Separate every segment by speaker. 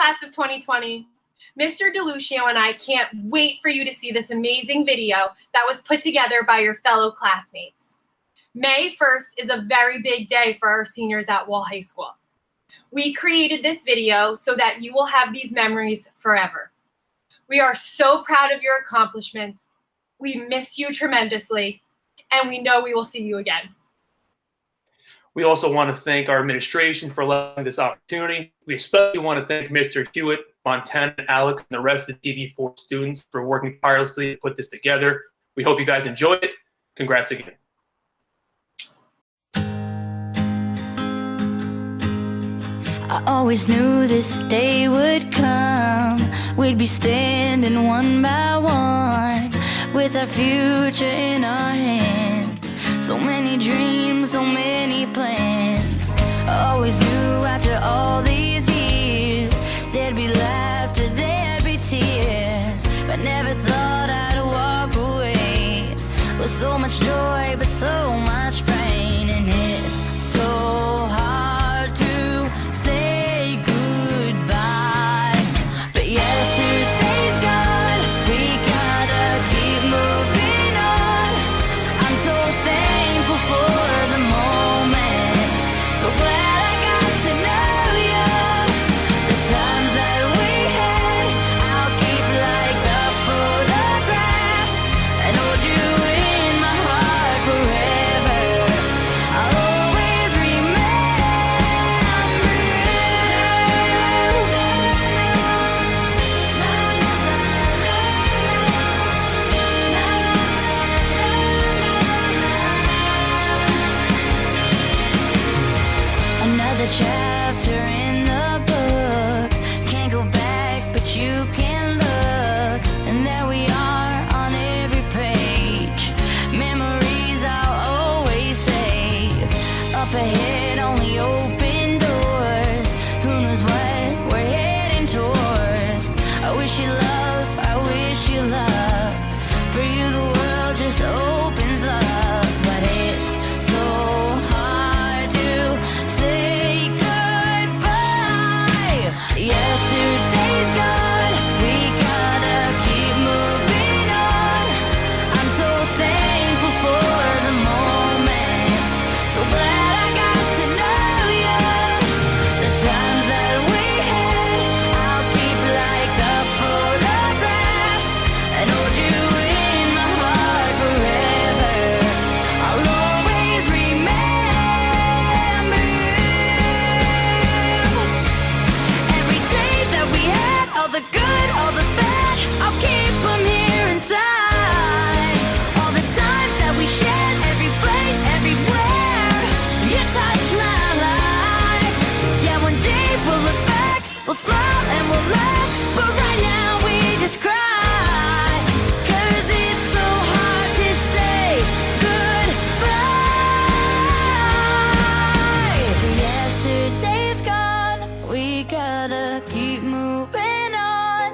Speaker 1: class of 2020. Mr. DeLutio and I can't wait for you to see this amazing video that was put together by your fellow classmates. May 1st is a very big day for our seniors at Wall High School. We created this video so that you will have these memories forever. We are so proud of your accomplishments. We miss you tremendously, and we know we will see you again.
Speaker 2: We also want to thank our administration for allowing this opportunity. We especially want to thank Mr. Hewitt, Montana, Alex, and the rest of the TV4 students for working tirelessly to put this together. We hope you guys enjoy it. Congrats again.
Speaker 3: I always knew this day would come. We'd be standing one by one with our future in our hands. So many dreams, so many plans. I always knew after all these years there'd be laughter, there'd be tears, but never thought I'd walk away with so much joy but so much pain. And it's so hard to say goodbye, but yesterday's gone. We gotta keep moving on. I'm so thankful for the moment. So glad I got to know you. The times that we had, I'll keep like a photograph and hold you in my heart forever. I'll always remember you. Another chapter in the book. Can't go back, but you can look. And there we are on every page. Memories I'll always save. Up ahead, only open doors. Who knows what we're heading towards? I wish you love, I wish you love. For you the world just opens up. But it's so hard to say goodbye. Yesterday's gone. We gotta keep moving on. I'm so thankful for the moment. So glad I got to know you. The times that we had, I'll keep like a photograph and hold you in my heart forever. I'll always remember you. Every day that we had, all the good, all the bad, I'll keep them here inside. All the times that we shared, every place, everywhere, you touched my life. Yeah, one day we'll look back, we'll smile and we'll laugh, but right now we just cry. 'Cause it's so hard to say goodbye. Yesterday's gone, we gotta keep moving on.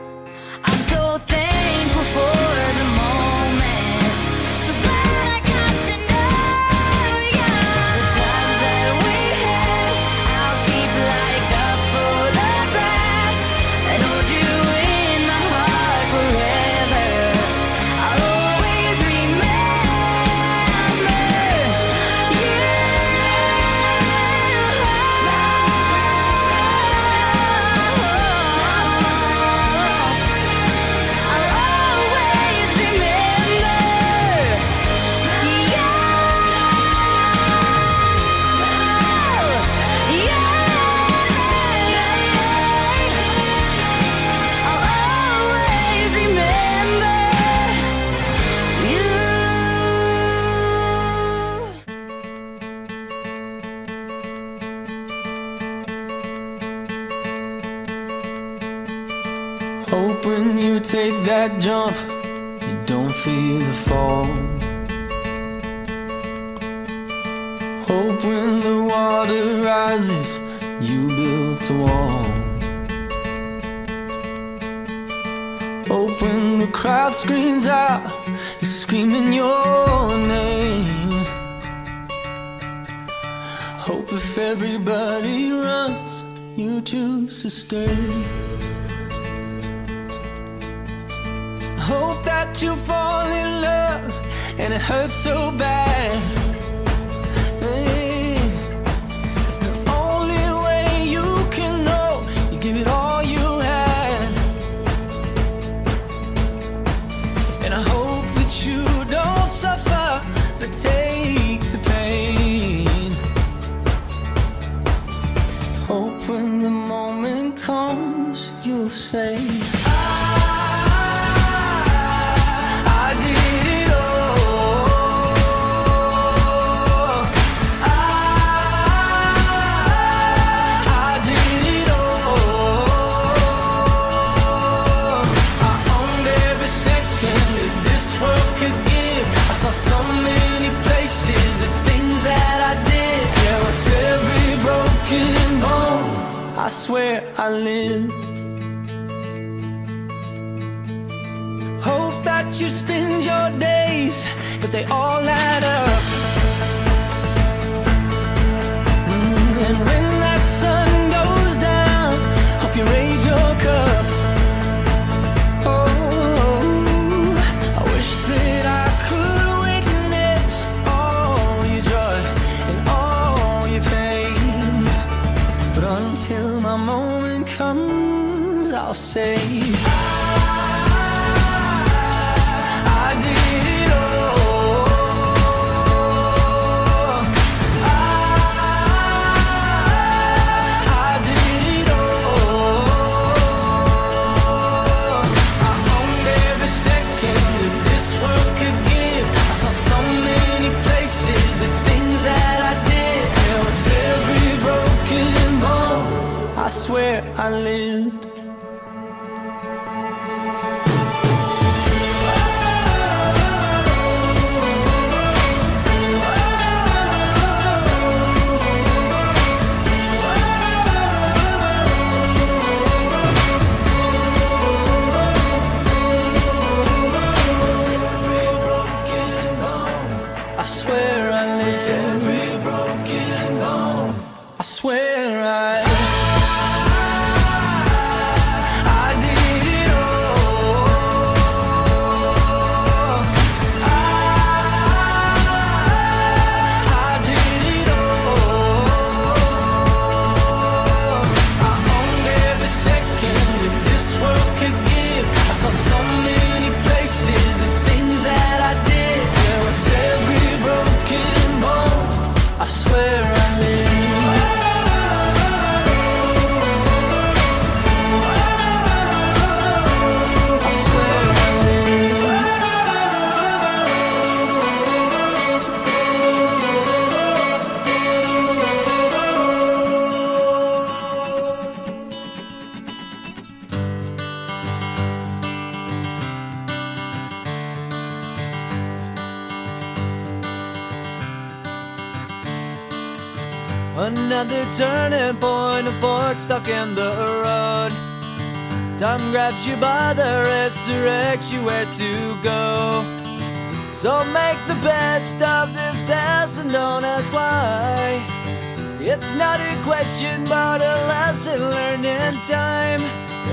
Speaker 3: I'm so thankful for the moment. So glad I got to know you. The times that we had, I'll keep like a photograph and hold you in my heart forever. I'll always remember you. I'll always remember I'll always remember you.
Speaker 4: Hope when you take that jump, you don't feel the fall. Hope when the water rises, you built a wall. Hope when the crowd screams out, you're screaming your name. Hope if everybody runs, you choose to stay. Hope that you fall in love and it hurts so bad. Hey, the only way you can know, you give it all you had. And I hope that you don't suffer, but take the pain. Hope when the moment comes, you'll say, I swear I lived. Hope that you spend your days, but they all add up. And when that sun goes down, hope you raise your cup. Oh, I wish that I could witness all your joy and all your pain. But until my moment comes, I'll say, I did it all. I did it all. I owned every second that this world could give. I saw so many places, the things that I did. Yeah, with every broken bone, I swear I lived. I swear I lived. Every broken bone, I swear I did it all. I did it all. I owned every second that this world could give. I saw so many places, the things that I did. Yeah, with every broken bone, I swear I lived. I swear I lived.
Speaker 5: Another turning point, a fork stuck in the road. Time grabs you by the wrist, directs you where to go. So make the best of this test and don't ask why. It's not a question but a lesson learned in time.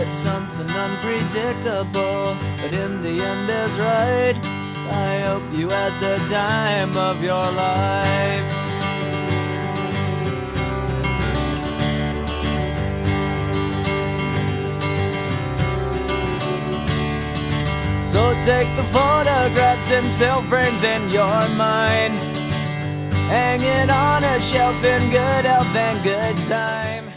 Speaker 5: It's something unpredictable, but in the end is right. I hope you had the time of your life. So take the photographs and still frames in your mind, hanging on a shelf in good health and good time.